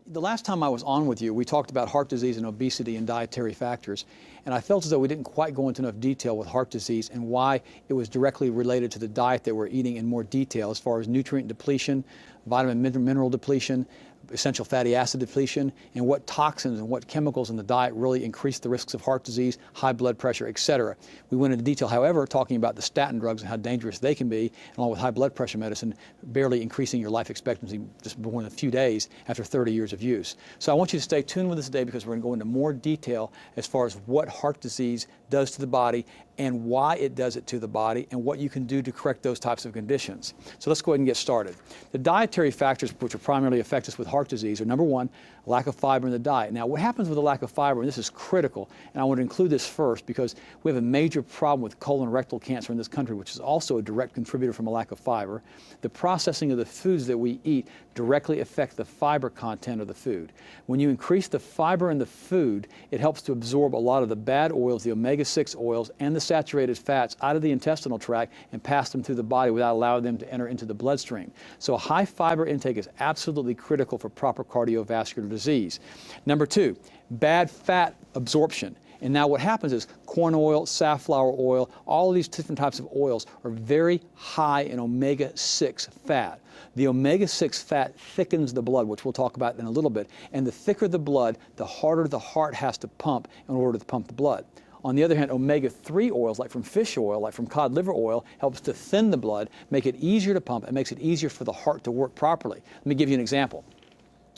The last time I was on with you, we talked about heart disease and obesity and dietary factors, and I felt as though we didn't quite go into enough detail with heart disease and why it was directly related to the diet that we're eating in more detail as far as nutrient depletion, vitamin mineral depletion, essential fatty acid depletion, and what toxins and what chemicals in the diet really increase the risks of heart disease, high blood pressure, etc. We went into detail, however, talking about the statin drugs and how dangerous they can be, along with high blood pressure medicine, barely increasing your life expectancy just more than a few days after 30 years of use. So I want you to stay tuned with us today because we're going to go into more detail as far as what heart disease does to the body and why it does it to the body and what you can do to correct those types of conditions. So let's go ahead and get started. The dietary factors which will primarily affect us with heart disease are, number one, lack of fiber in the diet. Now, what happens with a lack of fiber, and this is critical, and I want to include this first because we have a major problem with colon and rectal cancer in this country, which is also a direct contributor from a lack of fiber. The processing of the foods that we eat directly affect the fiber content of the food. When you increase the fiber in the food, it helps to absorb a lot of the bad oils, the omega-6 oils, and the saturated fats out of the intestinal tract and pass them through the body without allowing them to enter into the bloodstream. So a high fiber intake is absolutely critical for proper cardiovascular disease. Number two, bad fat absorption. And now what happens is corn oil, safflower oil, all of these different types of oils are very high in omega-6 fat. The omega-6 fat thickens the blood, which we'll talk about in a little bit. And the thicker the blood, the harder the heart has to pump in order to pump the blood. On the other hand, omega-3 oils, like from fish oil, like from cod liver oil, helps to thin the blood, make it easier to pump, and makes it easier for the heart to work properly. Let me give you an example.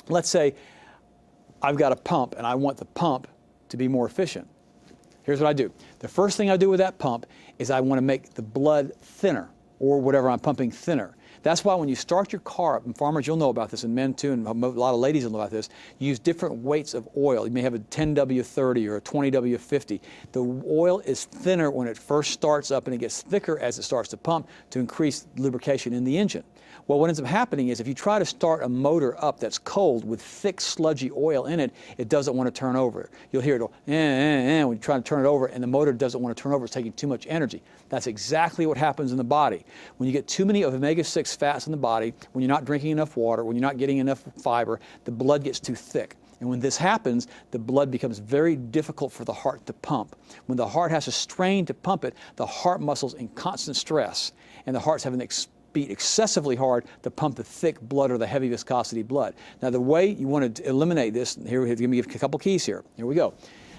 Let's say I've got a pump, and I want the pump to be more efficient. Here's what I do. The first thing I do with that pump is I want to make the blood thinner, or whatever I'm pumping thinner. That's why when you start your car up, and farmers, you'll know about this, and men too, and a lot of ladies will know about this, you use different weights of oil. You may have a 10W30 or a 20W50. The oil is thinner when it first starts up, and it gets thicker as it starts to pump to increase lubrication in the engine. Well, what ends up happening is if you try to start a motor up that's cold with thick, sludgy oil in it, it doesn't want to turn over. You'll hear it go, when you try to turn it over, and the motor doesn't want to turn over. It's taking too much energy. That's exactly what happens in the body. When you get too many omega-6 fats in the body, when you're not drinking enough water, when you're not getting enough fiber, the blood gets too thick. And when this happens, the blood becomes very difficult for the heart to pump. When the heart has to strain to pump it, the heart muscle's in constant stress, and the heart's having to beat excessively hard to pump the thick blood or the heavy viscosity blood. Now, the way you want to eliminate this, here, let me give a couple keys here. Here we go.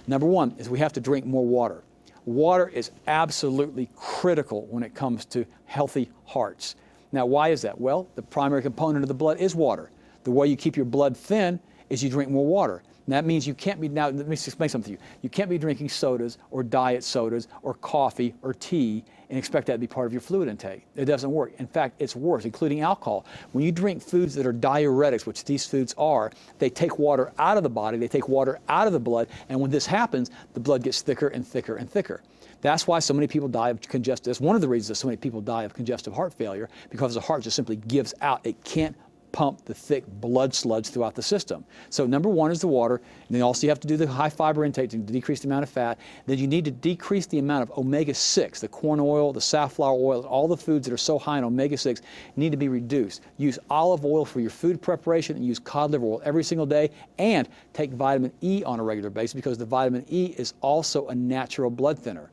Number one is we have to drink more water. Water is absolutely critical when it comes to healthy hearts. Now, why is that? Well, the primary component of the blood is water. The way you keep your blood thin is you drink more water. And that means you can't be, now let me explain something to you. You can't be drinking sodas or diet sodas or coffee or tea and expect that to be part of your fluid intake. It doesn't work. In fact, it's worse, including alcohol. When you drink foods that are diuretics, which these foods are, they take water out of the body, they take water out of the blood, and when this happens, the blood gets thicker and thicker and thicker. That's why so many people die of congestive, that's one of the reasons that so many people die of congestive heart failure, because the heart just simply gives out. It can't pump the thick blood sludge throughout the system. So number one is the water, and then also you have to do the high fiber intake to decrease the amount of fat. Then you need to decrease the amount of omega-6, the corn oil, the safflower oil, all the foods that are so high in omega-6 need to be reduced. Use olive oil for your food preparation and use cod liver oil every single day, and take vitamin E on a regular basis because the vitamin E is also a natural blood thinner.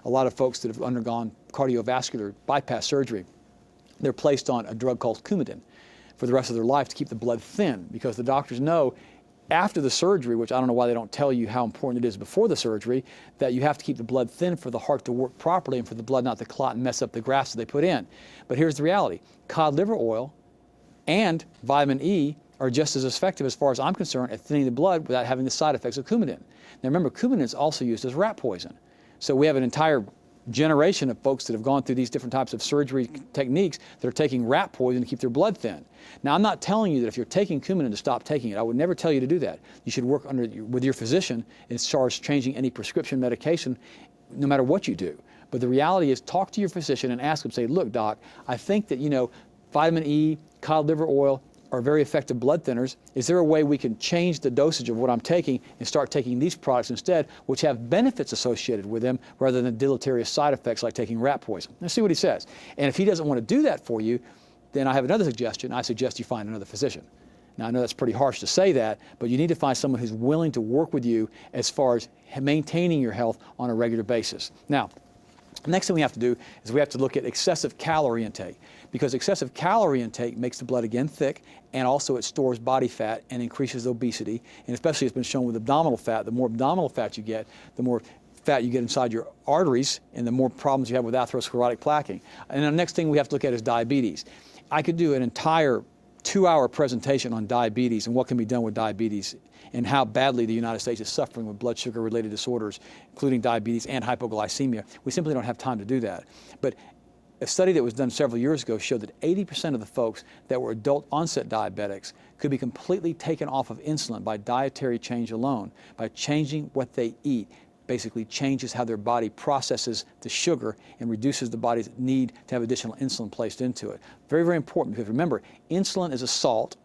A lot of folks that have undergone cardiovascular bypass surgery, they're placed on a drug called Coumadin for the rest of their life to keep the blood thin, because the doctors know after the surgery, which I don't know why they don't tell you how important it is before the surgery, that you have to keep the blood thin for the heart to work properly and for the blood not to clot and mess up the grafts that they put in. But here's the reality. Cod liver oil and vitamin E are just as effective, as far as I'm concerned, at thinning the blood without having the side effects of Coumadin. Now remember, Coumadin is also used as rat poison. So we have an entire generation of folks that have gone through these different types of surgery techniques that are taking rat poison to keep their blood thin. Now, I'm not telling you that if you're taking Coumadin to stop taking it. I would never tell you to do that. You should work with your physician as far as changing any prescription medication, no matter what you do. But the reality is, talk to your physician and ask him, say, look, doc, I think that, vitamin E, cod liver oil, are very effective blood thinners. Is there a way we can change the dosage of what I'm taking and start taking these products instead, which have benefits associated with them rather than deleterious side effects like taking rat poison? Let's see what he says. And if he doesn't want to do that for you, then I have another suggestion. I suggest you find another physician. Now, I know that's pretty harsh to say that, but you need to find someone who's willing to work with you as far as maintaining your health on a regular basis. Now, the next thing we have to do is we have to look at excessive calorie intake, because excessive calorie intake makes the blood again thick, and also it stores body fat and increases obesity. And especially it's been shown with abdominal fat, the more abdominal fat you get, the more fat you get inside your arteries, and the more problems you have with atherosclerotic plaquing. And the next thing we have to look at is diabetes. I could do an entire 2-hour presentation on diabetes and what can be done with diabetes and how badly the United States is suffering with blood sugar related disorders, including diabetes and hypoglycemia. We simply don't have time to do that. But a study that was done several years ago showed that 80% of the folks that were adult onset diabetics could be completely taken off of insulin by dietary change alone, by changing what they eat. Basically changes how their body processes the sugar and reduces the body's need to have additional insulin placed into it. Very, very important, because remember, insulin is a salt.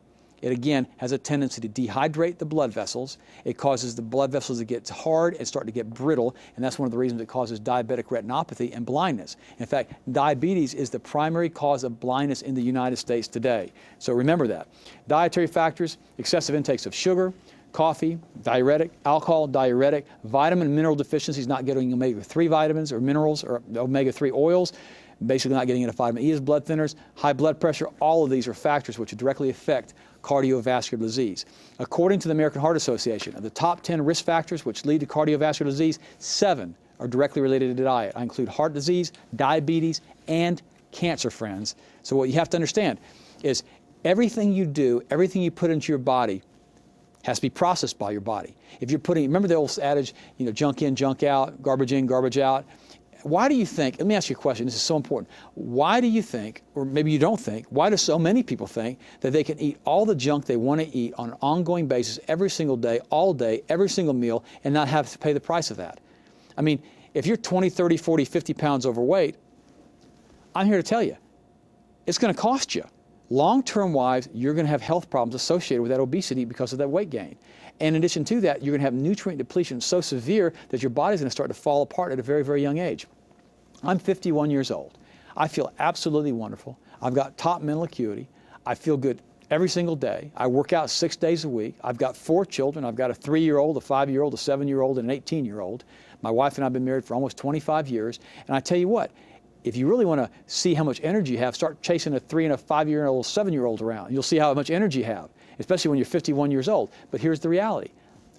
It again has a tendency to dehydrate the blood vessels. It causes the blood vessels to get hard and start to get brittle, and that's one of the reasons it causes diabetic retinopathy and blindness. In fact, diabetes is the primary cause of blindness in the United States today. So remember that. Dietary factors: excessive intakes of sugar, coffee, diuretic, alcohol, diuretic, vitamin and mineral deficiencies, not getting omega-3 vitamins or minerals or omega-3 oils, basically not getting enough vitamin E as blood thinners, high blood pressure. All of these are factors which directly affect cardiovascular disease. According to the American Heart Association, of the top 10 risk factors which lead to cardiovascular disease, 7 are directly related to diet. I include heart disease, diabetes, and cancer, friends. So what you have to understand is everything you do, everything you put into your body has to be processed by your body. If you're putting, remember the old adage, junk in, junk out, garbage in, garbage out? Why do you think, let me ask you a question, this is so important. Why do you think, or maybe you don't think, why do so many people think that they can eat all the junk they want to eat on an ongoing basis every single day, all day, every single meal, and not have to pay the price of that? I mean, if you're 20, 30, 40, 50 pounds overweight, I'm here to tell you, it's going to cost you. Long-term wise, you're going to have health problems associated with that obesity because of that weight gain. And in addition to that, you're going to have nutrient depletion so severe that your body's going to start to fall apart at a very, very young age. I'm 51 years old. I feel absolutely wonderful. I've got top mental acuity. I feel good every single day. I work out 6 days a week. I've got 4 children. I've got a 3-year-old, a 5-year-old, a 7-year-old, and an 18-year-old. My wife and I have been married for almost 25 years. And I tell you what, if you really want to see how much energy you have, start chasing a 3- and a 5-year-old, 7-year-old around. You'll see how much energy you have, especially when you're 51 years old. But here's the reality.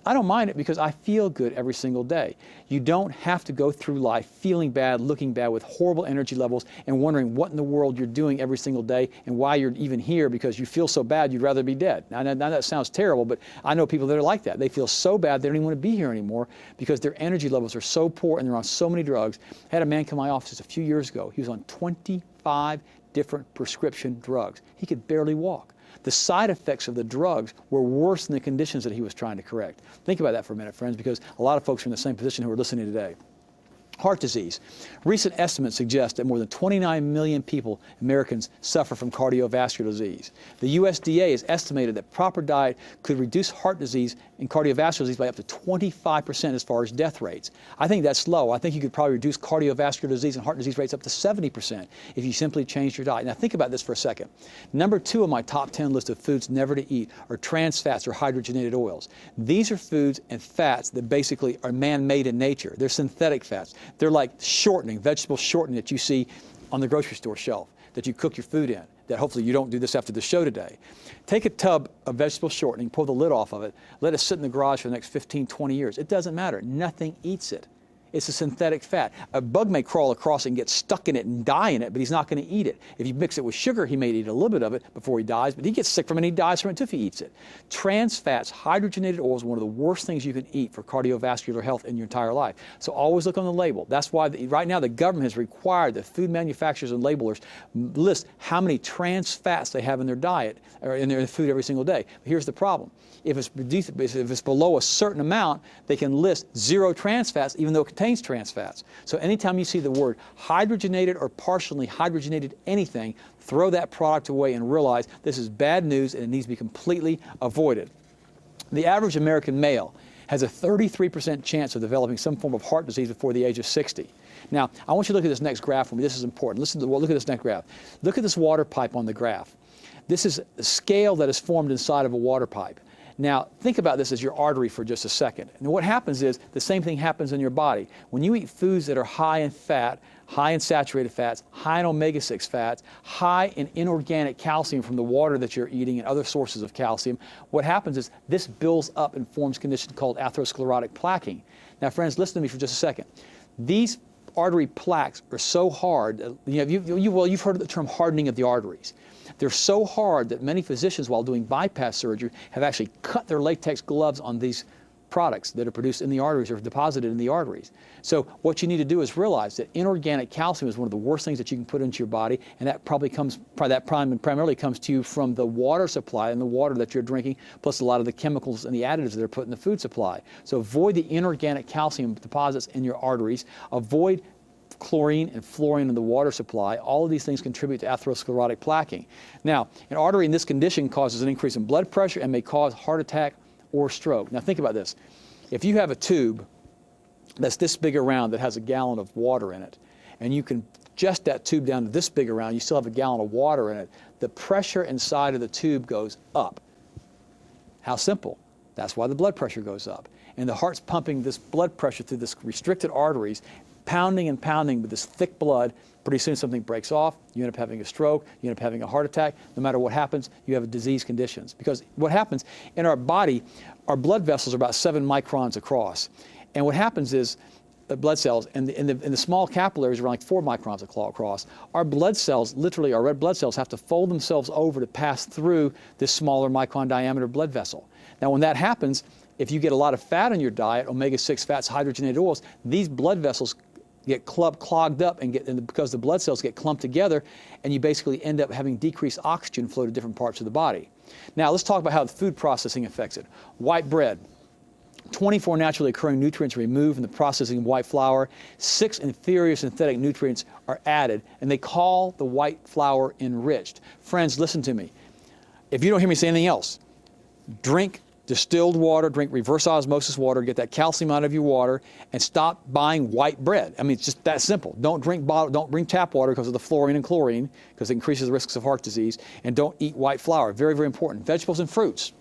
I don't mind it because I feel good every single day. You don't have to go through life feeling bad, looking bad, with horrible energy levels and wondering what in the world you're doing every single day and why you're even here because you feel so bad you'd rather be dead. Now that sounds terrible, but I know people that are like that. They feel so bad they don't even want to be here anymore because their energy levels are so poor and they're on so many drugs. I had a man come to my office a few years ago. He was on 25 different prescription drugs. He could barely walk. The side effects of the drugs were worse than the conditions that he was trying to correct. Think about that for a minute, friends, because a lot of folks are in the same position who are listening today. Heart disease. Recent estimates suggest that more than 29 million people, Americans, suffer from cardiovascular disease. The USDA has estimated that proper diet could reduce heart disease and cardiovascular disease by up to 25% as far as death rates. I think that's low. I think you could probably reduce cardiovascular disease and heart disease rates up to 70% if you simply changed your diet. Now think about this for a second. Number 2 on my top 10 list of foods never to eat are trans fats or hydrogenated oils. These are foods and fats that basically are man-made in nature. They're synthetic fats. They're like shortening, vegetable shortening that you see on the grocery store shelf that you cook your food in, that hopefully you don't do this after the show today. Take a tub of vegetable shortening, pull the lid off of it, let it sit in the garage for the next 15, 20 years. It doesn't matter. Nothing eats it. It's a synthetic fat. A bug may crawl across it and get stuck in it and die in it, but he's not going to eat it. If you mix it with sugar, he may eat a little bit of it before he dies, but he gets sick from it and he dies from it too if he eats it. Trans fats, hydrogenated oils, are one of the worst things you can eat for cardiovascular health in your entire life. So always look on the label. That's why right now the government has required that food manufacturers and labelers list how many trans fats they have in their diet or in their food every single day. But here's the problem. If it's below a certain amount, they can list 0 trans fats even though it contains trans fats. So anytime you see the word hydrogenated or partially hydrogenated anything, throw that product away and realize this is bad news and it needs to be completely avoided. The average American male has a 33% chance of developing some form of heart disease before the age of 60. Now, I want you to look at this next graph for me. This is important. Look at this next graph. Look at this water pipe on the graph. This is a scale that is formed inside of a water pipe. Now, think about this as your artery for just a second. And what happens is the same thing happens in your body. When you eat foods that are high in fat, high in saturated fats, high in omega-6 fats, high in inorganic calcium from the water that you're eating and other sources of calcium, what happens is this builds up and forms a condition called atherosclerotic plaquing. Now, friends, listen to me for just a second. These artery plaques are so hard, you've heard of the term hardening of the arteries. They're so hard that many physicians, while doing bypass surgery, have actually cut their latex gloves on these products that are produced in the arteries or deposited in the arteries. So what you need to do is realize that inorganic calcium is one of the worst things that you can put into your body, and that primarily comes to you from the water supply and the water that you're drinking, plus a lot of the chemicals and the additives that are put in the food supply. So avoid the inorganic calcium deposits in your arteries. Avoid chlorine and fluorine in the water supply. All of these things contribute to atherosclerotic plaquing. Now, an artery in this condition causes an increase in blood pressure and may cause heart attack or stroke. Now think about this. If you have a tube that's this big around that has a gallon of water in it, and you can adjust that tube down to this big around, you still have a gallon of water in it, the pressure inside of the tube goes up. How simple. That's why the blood pressure goes up. And the heart's pumping this blood pressure through this restricted arteries, pounding and pounding with this thick blood. Pretty soon something breaks off, you end up having a stroke, you end up having a heart attack. No matter what happens, you have disease conditions. Because what happens in our body, our blood vessels are about 7 microns across. And what happens is the blood cells, and the small capillaries are like 4 microns across. Our blood cells, literally our red blood cells, have to fold themselves over to pass through this smaller micron diameter blood vessel. Now when that happens, if you get a lot of fat in your diet, omega-6 fats, hydrogenated oils, these blood vessels get clogged up and because the blood cells get clumped together, and you basically end up having decreased oxygen flow to different parts of the body. Now let's talk about how the food processing affects it. White bread. 24 naturally occurring nutrients are removed in the processing of white flour. 6 inferior synthetic nutrients are added, and they call the white flour enriched. Friends, listen to me. If you don't hear me say anything else, drink distilled water, drink reverse osmosis water, get that calcium out of your water, and stop buying white bread. I mean, it's just that simple. Don't drink tap water because of the fluorine and chlorine, because it increases the risks of heart disease, and don't eat white flour. Very, very important. Vegetables and fruits.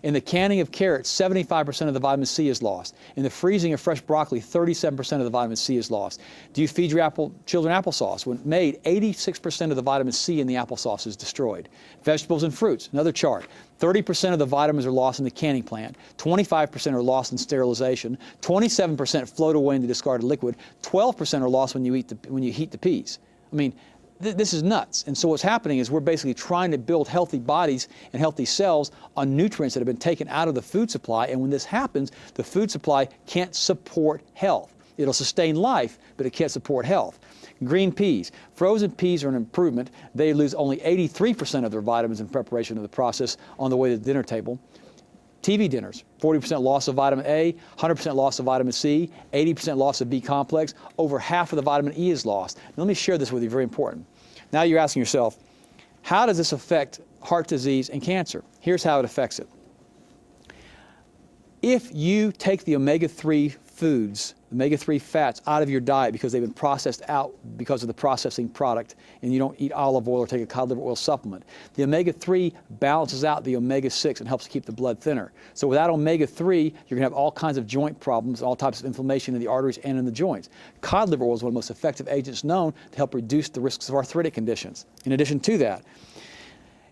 In the canning of carrots, 75% of the vitamin C is lost. In the freezing of fresh broccoli, 37% of the vitamin C is lost. Do you feed your children applesauce? When made, 86% of the vitamin C in the applesauce is destroyed. Vegetables and fruits, another chart. 30% of the vitamins are lost in the canning plant. 25% are lost in sterilization. 27% float away in the discarded liquid. 12% are lost when you heat the peas. I mean, this is nuts. And so what's happening is we're basically trying to build healthy bodies and healthy cells on nutrients that have been taken out of the food supply. And when this happens, the food supply can't support health. It'll sustain life, but it can't support health. Green peas. Frozen peas are an improvement. They lose only 83% of their vitamins in preparation of the process on the way to the dinner table. TV dinners, 40% loss of vitamin A, 100% loss of vitamin C, 80% loss of B complex. Over half of the vitamin E is lost. Now, let me share this with you, very important. Now you're asking yourself, how does this affect heart disease and cancer? Here's how it affects it. If you take the omega-3 foods, omega-3 fats out of your diet because they've been processed out because of the processing product, and you don't eat olive oil or take a cod liver oil supplement, the omega-3 balances out the omega-6 and helps keep the blood thinner. So without omega-3, you're going to have all kinds of joint problems, all types of inflammation in the arteries and in the joints. Cod liver oil is one of the most effective agents known to help reduce the risks of arthritic conditions. In addition to that,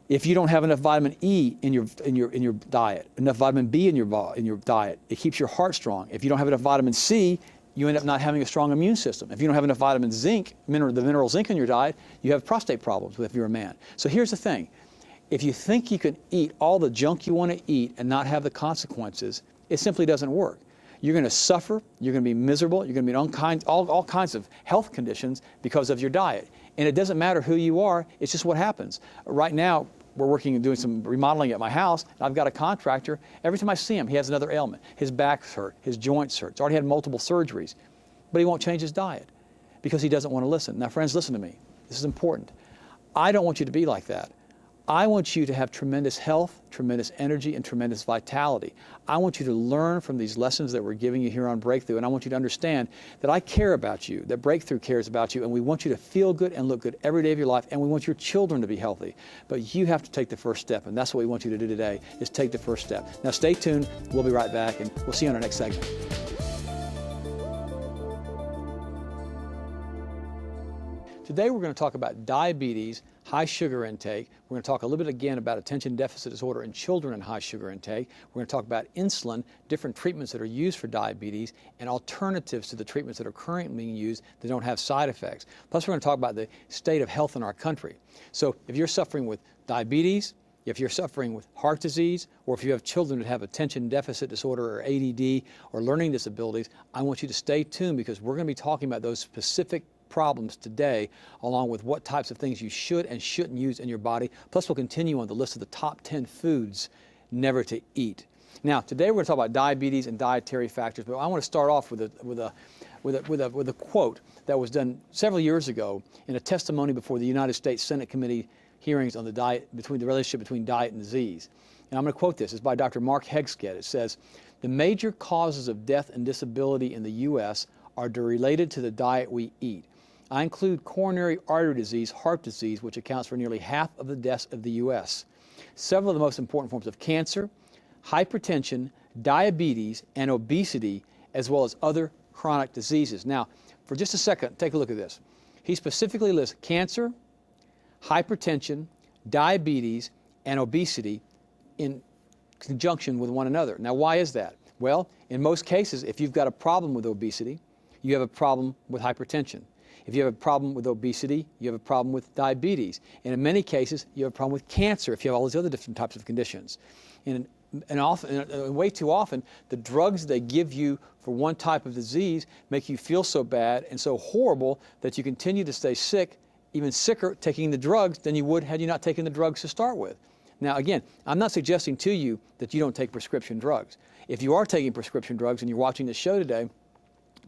if you don't have enough vitamin E in your diet, enough vitamin B in your diet, it keeps your heart strong. If you don't have enough vitamin C, you end up not having a strong immune system. If you don't have enough vitamin zinc, the mineral zinc in your diet, you have prostate problems if you're a man. So here's the thing. If you think you can eat all the junk you want to eat and not have the consequences, it simply doesn't work. You're going to suffer, you're going to be miserable, you're going to be in all kinds of health conditions because of your diet. And it doesn't matter who you are, it's just what happens. Right now, we're working and doing some remodeling at my house, and I've got a contractor. Every time I see him, he has another ailment. His back's hurt, his joints hurt. He's already had multiple surgeries, but he won't change his diet because he doesn't want to listen. Now, friends, listen to me. This is important. I don't want you to be like that. I want you to have tremendous health, tremendous energy, and tremendous vitality. I want you to learn from these lessons that we're giving you here on Breakthrough, and I want you to understand that I care about you, that Breakthrough cares about you, and we want you to feel good and look good every day of your life, and we want your children to be healthy. But you have to take the first step, and that's what we want you to do today, is take the first step. Now stay tuned. We'll be right back, and we'll see you on our next segment. Today we're going to talk about diabetes, high sugar intake. We're going to talk a little bit again about attention deficit disorder in children and high sugar intake. We're going to talk about insulin, different treatments that are used for diabetes, and alternatives to the treatments that are currently being used that don't have side effects. Plus we're going to talk about the state of health in our country. So if you're suffering with diabetes, if you're suffering with heart disease, or if you have children that have attention deficit disorder or ADD or learning disabilities, I want you to stay tuned because we're going to be talking about those specific problems today, along with what types of things you should and shouldn't use in your body. Plus, we'll continue on the list of the top 10 foods never to eat. Now, today we're going to talk about diabetes and dietary factors, but I want to start off with a quote that was done several years ago in a testimony before the United States Senate Committee hearings on the relationship between diet and disease. And I'm going to quote this. It's by Dr. Mark Hegsket. It says, "The major causes of death and disability in the U.S. are related to the diet we eat. I include coronary artery disease, heart disease, which accounts for nearly half of the deaths of the U.S. Several of the most important forms of cancer, hypertension, diabetes, and obesity, as well as other chronic diseases." Now, for just a second, take a look at this. He specifically lists cancer, hypertension, diabetes, and obesity in conjunction with one another. Now, why is that? Well, in most cases, if you've got a problem with obesity, you have a problem with hypertension. If you have a problem with obesity, you have a problem with diabetes. And in many cases, you have a problem with cancer if you have all these other different types of conditions. And way too often, the drugs they give you for one type of disease make you feel so bad and so horrible that you continue to stay sick, even sicker, taking the drugs than you would had you not taken the drugs to start with. Now, again, I'm not suggesting to you that you don't take prescription drugs. If you are taking prescription drugs and you're watching this show today,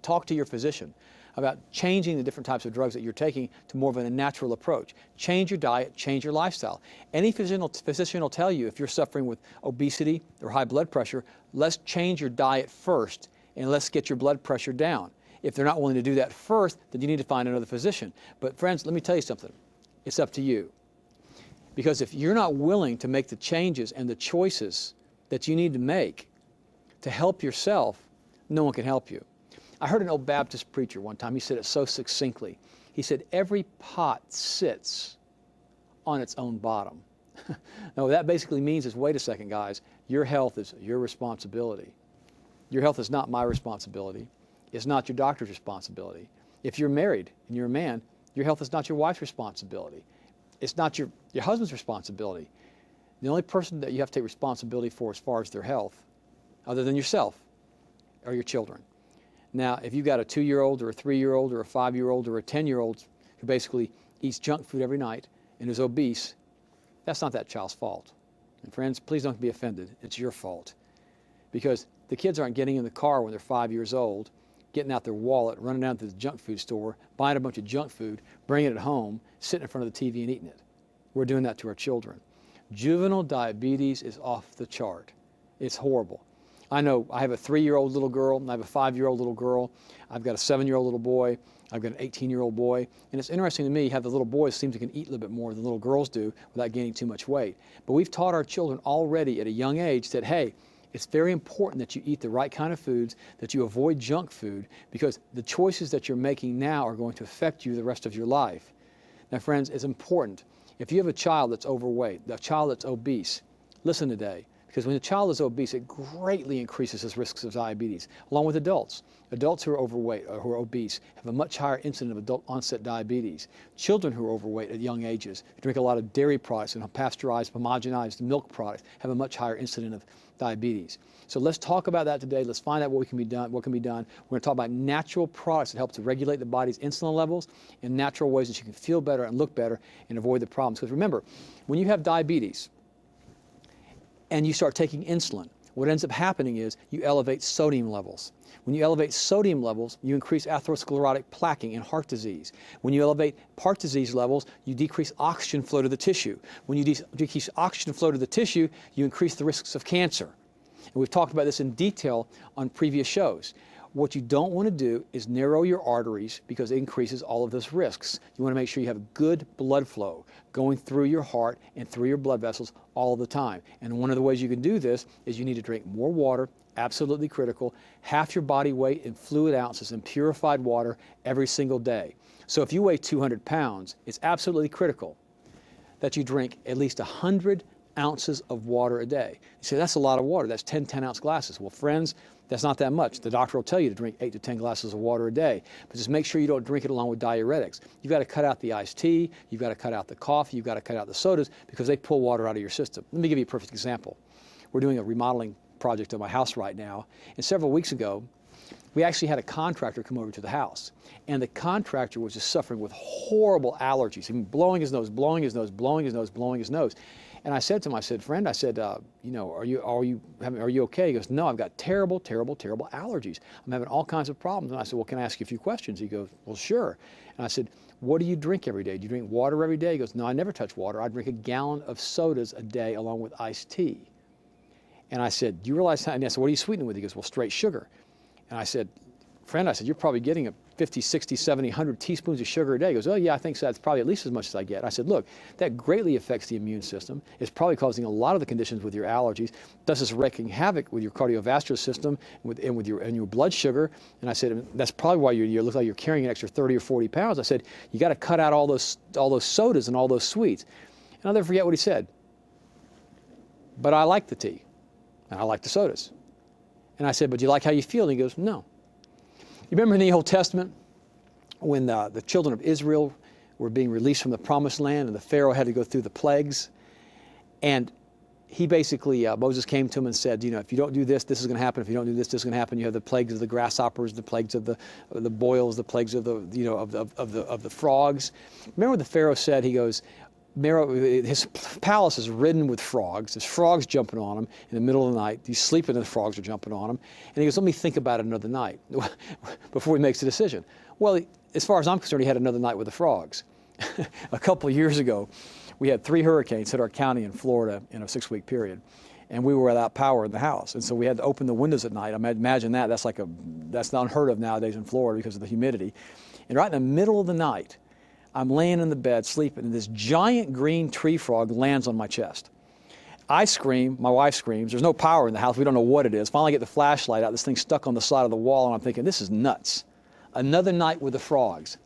talk to your physician about changing the different types of drugs that you're taking to more of a natural approach. Change your diet, change your lifestyle. Any physician will tell you if you're suffering with obesity or high blood pressure, let's change your diet first and let's get your blood pressure down. If they're not willing to do that first, then you need to find another physician. But friends, let me tell you something. It's up to you. Because if you're not willing to make the changes and the choices that you need to make to help yourself, no one can help you. I heard an old Baptist preacher one time, he said it so succinctly. He said, every pot sits on its own bottom. Now, what that basically means is, wait a second, guys, your health is your responsibility. Your health is not my responsibility. It's not your doctor's responsibility. If you're married and you're a man, your health is not your wife's responsibility. It's not your husband's responsibility. The only person that you have to take responsibility for as far as their health, other than yourself, are your children. Now, if you've got a 2-year-old or a 3-year-old or a 5-year-old or a 10-year-old who basically eats junk food every night and is obese, that's not that child's fault. And friends, please don't be offended. It's your fault. Because the kids aren't getting in the car when they're 5 years old, getting out their wallet, running down to the junk food store, buying a bunch of junk food, bringing it home, sitting in front of the TV and eating it. We're doing that to our children. Juvenile diabetes is off the chart. It's horrible. I know I have a 3-year-old little girl, and I have a 5-year-old little girl. I've got a 7-year-old little boy. I've got an 18-year-old boy. And it's interesting to me how the little boys seem to can eat a little bit more than little girls do without gaining too much weight. But we've taught our children already at a young age that, hey, it's very important that you eat the right kind of foods, that you avoid junk food, because the choices that you're making now are going to affect you the rest of your life. Now, friends, it's important. If you have a child that's overweight, a child that's obese, listen today. Because when a child is obese, it greatly increases his risks of diabetes, along with adults. Adults who are overweight or who are obese have a much higher incidence of adult onset diabetes. Children who are overweight at young ages, who drink a lot of dairy products and pasteurized, homogenized milk products, have a much higher incidence of diabetes. So let's talk about that today. Let's find out what can be done. We're going to talk about natural products that help to regulate the body's insulin levels in natural ways that you can feel better and look better and avoid the problems. Because remember, when you have diabetes, and you start taking insulin, what ends up happening is you elevate sodium levels. When you elevate sodium levels, you increase atherosclerotic plaquing and heart disease. When you elevate heart disease levels, you decrease oxygen flow to the tissue. When you decrease oxygen flow to the tissue, you increase the risks of cancer. And we've talked about this in detail on previous shows. What you don't want to do is narrow your arteries because it increases all of those risks. You want to make sure you have good blood flow going through your heart and through your blood vessels all the time. And one of the ways you can do this is you need to drink more water, absolutely critical, half your body weight in fluid ounces in purified water every single day. So if you weigh 200 pounds, it's absolutely critical that you drink at least 100 ounces of water a day. You say, that's a lot of water. That's 10 10-ounce glasses. Well, friends, that's not that much. The doctor will tell you to drink 8 to 10 glasses of water a day, but just make sure you don't drink it along with diuretics. You've got to cut out the iced tea, you've got to cut out the coffee, you've got to cut out the sodas because they pull water out of your system. Let me give you a perfect example. We're doing a remodeling project at my house right now, and several weeks ago, we actually had a contractor come over to the house, and the contractor was just suffering with horrible allergies. I mean, blowing his nose, blowing his nose, blowing his nose, blowing his nose. And I said to him, I said, friend, I said, you know, are you okay? He goes, no, I've got terrible, terrible, terrible allergies. I'm having all kinds of problems. And I said, well, can I ask you a few questions? He goes, well, sure. And I said, what do you drink every day? Do you drink water every day? He goes, no, I never touch water. I drink a gallon of sodas a day along with iced tea. And I said, do you realize how? And I said, what do you sweeten it with? He goes, well, straight sugar. And I said, friend, I said, you're probably getting 50, 60, 70, 100 teaspoons of sugar a day. He goes, oh yeah, I think so. That's probably at least as much as I get. I said, look, that greatly affects the immune system. It's probably causing a lot of the conditions with your allergies. Thus it's wreaking havoc with your cardiovascular system and with your blood sugar. And I said, that's probably why you look like you're carrying an extra 30 or 40 pounds. I said, you got to cut out all those sodas and all those sweets. And I'll never forget what he said. But I like the tea and I like the sodas. And I said, but do you like how you feel? And he goes, no. You remember in the Old Testament when the children of Israel were being released from the Promised Land and the Pharaoh had to go through the plagues? And he basically, Moses came to him and said, you know, if you don't do this, this is going to happen. If you don't do this, this is going to happen. You have the plagues of the grasshoppers, the plagues of the boils, the plagues of the, you know, of the frogs. Remember what the Pharaoh said? He goes, his palace is ridden with frogs. There's frogs jumping on him in the middle of the night. He's sleeping and the frogs are jumping on him. And he goes, let me think about it another night before he makes a decision. Well, as far as I'm concerned, he had another night with the frogs. A couple of years ago, we had 3 hurricanes hit our county in Florida in a 6-week period. And we were without power in the house. And so we had to open the windows at night. Imagine that. That's not unheard of nowadays in Florida because of the humidity. And right in the middle of the night, I'm laying in the bed sleeping, and this giant green tree frog lands on my chest. I scream, my wife screams, there's no power in the house, we don't know what it is. Finally I get the flashlight out, this thing's stuck on the side of the wall, and I'm thinking, this is nuts. Another night with the frogs.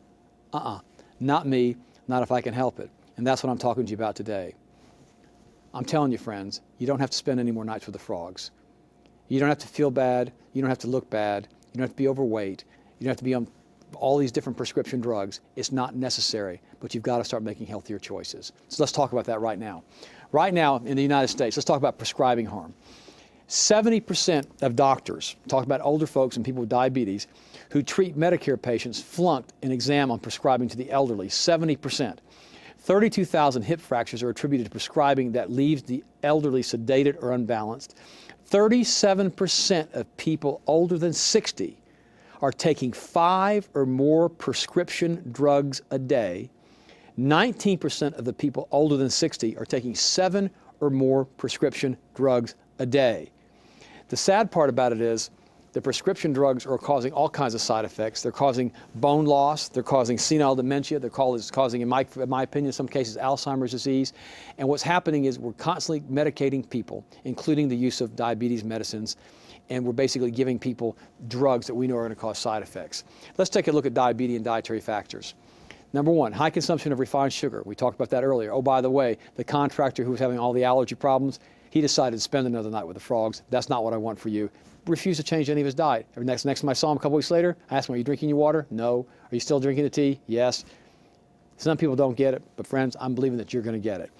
Not me, not if I can help it. And that's what I'm talking to you about today. I'm telling you, friends, you don't have to spend any more nights with the frogs. You don't have to feel bad, you don't have to look bad, you don't have to be overweight, you don't have to be on all these different prescription drugs. It's not necessary, but you've got to start making healthier choices. So let's talk about that right now. Right now in the United States, let's talk about prescribing harm. 70% of doctors, talk about older folks and people with diabetes, who treat Medicare patients flunked an exam on prescribing to the elderly, 70%. 32,000 hip fractures are attributed to prescribing that leaves the elderly sedated or unbalanced. 37% of people older than 60 are taking 5 or more prescription drugs a day. 19% of the people older than 60 are taking 7 or more prescription drugs a day. The sad part about it is the prescription drugs are causing all kinds of side effects. They're causing bone loss, they're causing senile dementia, they're causing, in my opinion, in some cases, Alzheimer's disease. And what's happening is we're constantly medicating people, including the use of diabetes medicines, and we're basically giving people drugs that we know are going to cause side effects. Let's take a look at diabetes and dietary factors. Number 1, high consumption of refined sugar. We talked about that earlier. Oh, by the way, the contractor who was having all the allergy problems, he decided to spend another night with the frogs. That's not what I want for you. Refused to change any of his diet. Next time I saw him a couple weeks later, I asked him, are you drinking your water? No. Are you still drinking the tea? Yes. Some people don't get it, but friends, I'm believing that you're going to get it.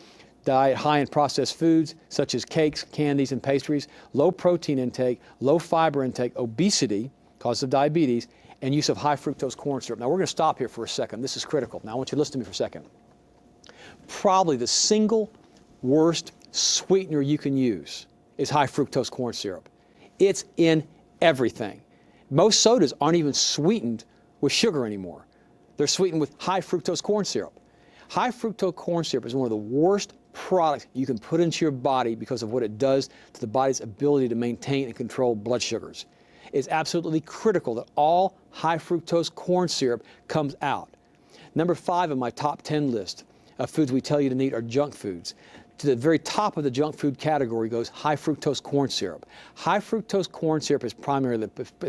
Diet high in processed foods, such as cakes, candies, and pastries, low protein intake, low fiber intake, obesity, cause of diabetes, and use of high fructose corn syrup. Now we're going to stop here for a second. This is critical. Now I want you to listen to me for a second. Probably the single worst sweetener you can use is high fructose corn syrup. It's in everything. Most sodas aren't even sweetened with sugar anymore. They're sweetened with high fructose corn syrup. High fructose corn syrup is one of the worst products you can put into your body because of what it does to the body's ability to maintain and control blood sugars. It's absolutely critical that all high fructose corn syrup comes out. Number 5 on my top 10 list of foods we tell you to eat are junk foods. To the very top of the junk food category goes high fructose corn syrup. High fructose corn syrup is primarily,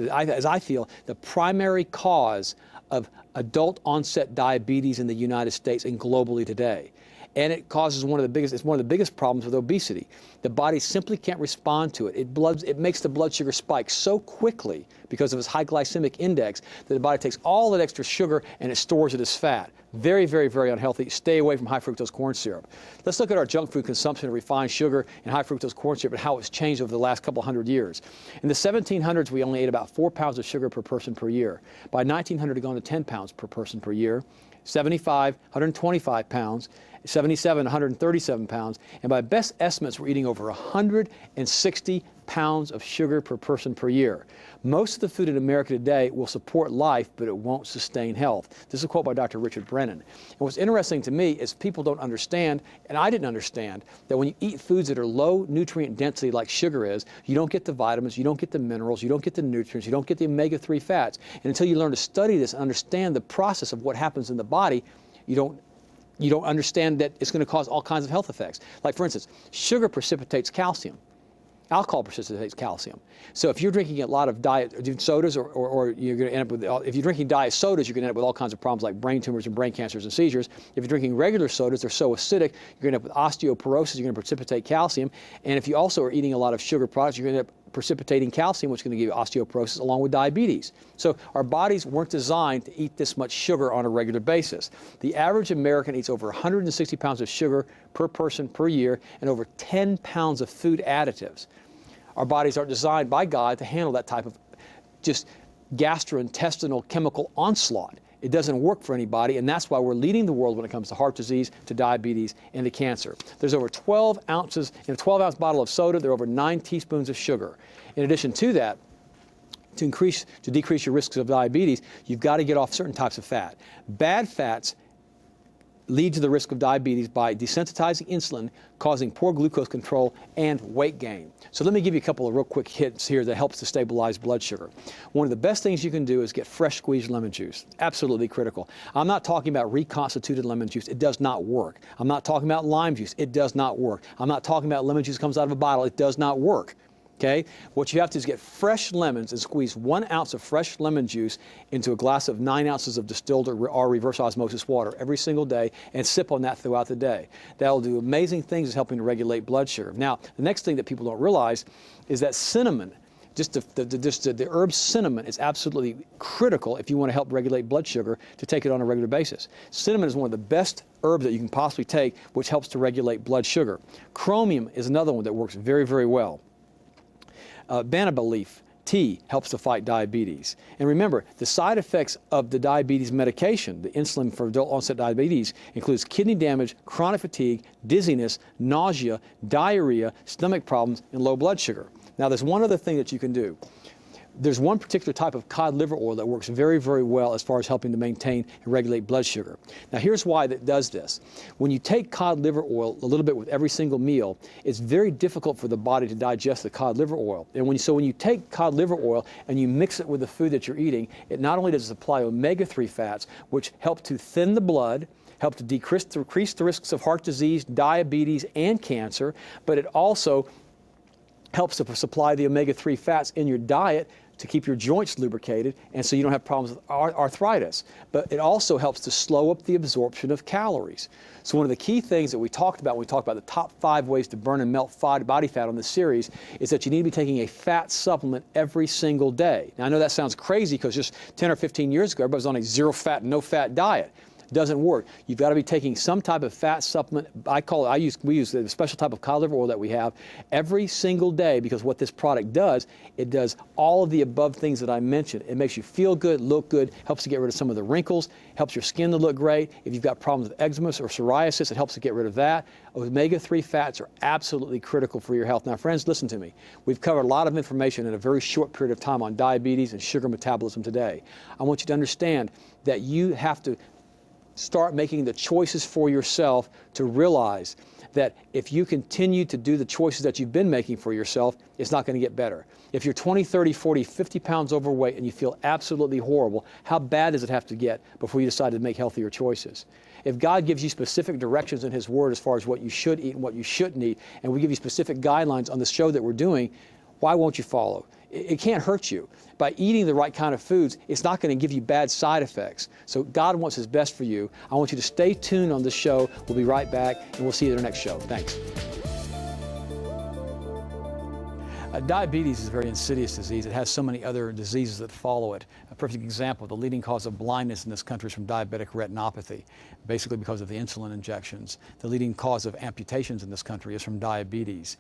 as I feel, the primary cause of adult onset diabetes in the United States and globally today. And it causes it's one of the biggest problems with obesity. The body simply can't respond to it. It makes the blood sugar spike so quickly because of its high glycemic index that the body takes all that extra sugar and it stores it as fat. Very, very, very unhealthy. Stay away from high fructose corn syrup. Let's look at our junk food consumption of refined sugar and high fructose corn syrup and how it's changed over the last couple hundred years. In the 1700s, we only ate about 4 pounds of sugar per person per year. By 1900, it had gone to 10 pounds per person per year. 75, 125 pounds. 77, 137 pounds, and by best estimates, we're eating over 160 pounds of sugar per person per year. Most of the food in America today will support life, but it won't sustain health. This is a quote by Dr. Richard Brennan. And what's interesting to me is people don't understand, and I didn't understand, that when you eat foods that are low nutrient density like sugar is, you don't get the vitamins, you don't get the minerals, you don't get the nutrients, you don't get the omega-3 fats. And until you learn to study this and understand the process of what happens in the body, you don't understand that it's going to cause all kinds of health effects. Like, for instance, sugar precipitates calcium. Alcohol precipitates calcium. So if you're drinking a lot of diet sodas, or you're going to end up with, if you're drinking diet sodas, you're going to end up with all kinds of problems like brain tumors and brain cancers and seizures. If you're drinking regular sodas, they're so acidic, you're going to end up with osteoporosis, you're going to precipitate calcium. And if you also are eating a lot of sugar products, you're going to end up precipitating calcium, which is going to give you osteoporosis along with diabetes. So our bodies weren't designed to eat this much sugar on a regular basis. The average American eats over 160 pounds of sugar per person per year and over 10 pounds of food additives. Our bodies aren't designed by God to handle that type of just gastrointestinal chemical onslaught. It doesn't work for anybody, and that's why we're leading the world when it comes to heart disease, to diabetes, and to cancer. There's over 12 ounces, in a 12-ounce bottle of soda, there are over 9 teaspoons of sugar. In addition to that, to decrease your risks of diabetes, you've got to get off certain types of fat. Bad fats lead to the risk of diabetes by desensitizing insulin, causing poor glucose control, and weight gain. So let me give you a couple of real quick hits here that helps to stabilize blood sugar. One of the best things you can do is get fresh squeezed lemon juice. Absolutely critical. I'm not talking about reconstituted lemon juice. It does not work. I'm not talking about lime juice. It does not work. I'm not talking about lemon juice that comes out of a bottle. It does not work. Okay? What you have to do is get fresh lemons and squeeze 1 ounce of fresh lemon juice into a glass of 9 ounces of distilled or reverse osmosis water every single day and sip on that throughout the day. That'll do amazing things as helping to regulate blood sugar. Now, the next thing that people don't realize is that cinnamon, just the herb cinnamon is absolutely critical if you want to help regulate blood sugar to take it on a regular basis. Cinnamon is one of the best herbs that you can possibly take, which helps to regulate blood sugar. Chromium is another one that works very, very well. Banana leaf tea helps to fight diabetes. And remember, the side effects of the diabetes medication, the insulin for adult onset diabetes, includes kidney damage, chronic fatigue, dizziness, nausea, diarrhea, stomach problems, and low blood sugar. Now, there's one other thing that you can do. There's one particular type of cod liver oil that works very, very well as far as helping to maintain and regulate blood sugar. Now, here's why that does this. When you take cod liver oil a little bit with every single meal, it's very difficult for the body to digest the cod liver oil. And when you take cod liver oil and you mix it with the food that you're eating, it not only does it supply omega-3 fats, which help to thin the blood, help to decrease the risks of heart disease, diabetes, and cancer, but it also helps to supply the omega-3 fats in your diet to keep your joints lubricated, and so you don't have problems with arthritis. But it also helps to slow up the absorption of calories. So one of the key things that we talked about when we talked about the top 5 ways to burn and melt body fat on this series is that you need to be taking a fat supplement every single day. Now, I know that sounds crazy because just 10 or 15 years ago, everybody was on a zero fat, no fat diet. doesn't work. You've got to be taking some type of fat supplement. We use a special type of cod liver oil that we have every single day, because what this product does, it does all of the above things that I mentioned. It makes you feel good, look good, helps to get rid of some of the wrinkles, helps your skin to look great. If you've got problems with eczema or psoriasis, it helps to get rid of that. Omega-3 fats are absolutely critical for your health. Now, friends, listen to me. We've covered a lot of information in a very short period of time on diabetes and sugar metabolism today. I want you to understand that you have to start making the choices for yourself to realize that if you continue to do the choices that you've been making for yourself, it's not going to get better. If you're 20, 30, 40, 50 pounds overweight and you feel absolutely horrible, how bad does it have to get before you decide to make healthier choices? If God gives you specific directions in His Word as far as what you should eat and what you shouldn't eat, and we give you specific guidelines on the show that we're doing, why won't you follow? It can't hurt you. By eating the right kind of foods, it's not going to give you bad side effects. So God wants His best for you. I want you to stay tuned on this show. We'll be right back, and we'll see you at our next show. Thanks. Diabetes is a very insidious disease. It has so many other diseases that follow it. A perfect example, the leading cause of blindness in this country is from diabetic retinopathy, basically because of the insulin injections. The leading cause of amputations in this country is from diabetes.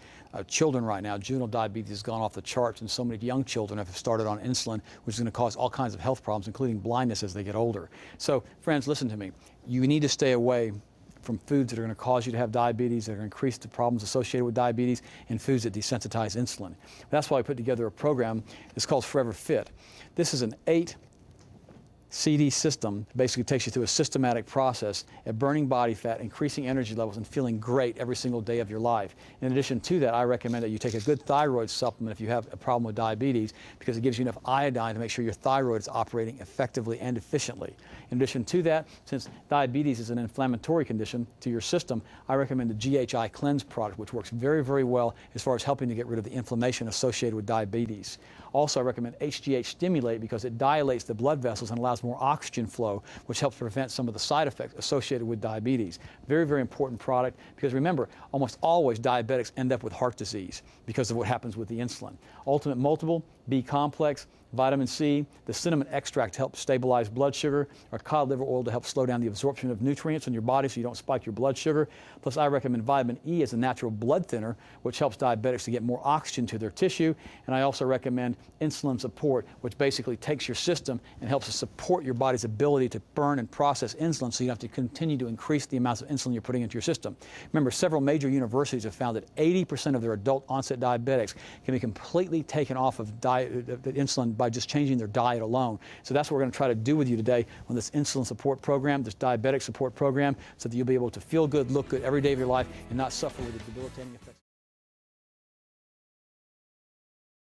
Children right now, juvenile diabetes has gone off the charts, and so many young children have started on insulin, which is going to cause all kinds of health problems, including blindness as they get older. So, friends, listen to me. You need to stay away from foods that are going to cause you to have diabetes, that are going to increase the problems associated with diabetes, and foods that desensitize insulin. That's why I put together a program. It's called Forever Fit. This is an 8-CD system. Basically takes you through a systematic process at burning body fat, increasing energy levels, and feeling great every single day of your life. In addition to that, I recommend that you take a good thyroid supplement if you have a problem with diabetes, because it gives you enough iodine to make sure your thyroid is operating effectively and efficiently. In addition to that, since diabetes is an inflammatory condition to your system, I recommend the GHI Cleanse product, which works very, very well as far as helping to get rid of the inflammation associated with diabetes. Also, I recommend HGH Stimulate because it dilates the blood vessels and allows more oxygen flow, which helps prevent some of the side effects associated with diabetes. Very, very important product, because remember, almost always diabetics end up with heart disease because of what happens with the insulin. Ultimate Multiple, B-complex, vitamin C, the cinnamon extract helps stabilize blood sugar, or cod liver oil to help slow down the absorption of nutrients in your body so you don't spike your blood sugar. Plus, I recommend vitamin E as a natural blood thinner, which helps diabetics to get more oxygen to their tissue. And I also recommend insulin support, which basically takes your system and helps to support your body's ability to burn and process insulin, so you don't have to continue to increase the amounts of insulin you're putting into your system. Remember, several major universities have found that 80% of their adult onset diabetics can be completely taken off of insulin by just changing their diet alone. So that's what we're going to try to do with you today on this insulin support program, this diabetic support program, so that you'll be able to feel good, look good every day of your life and not suffer with the debilitating effects.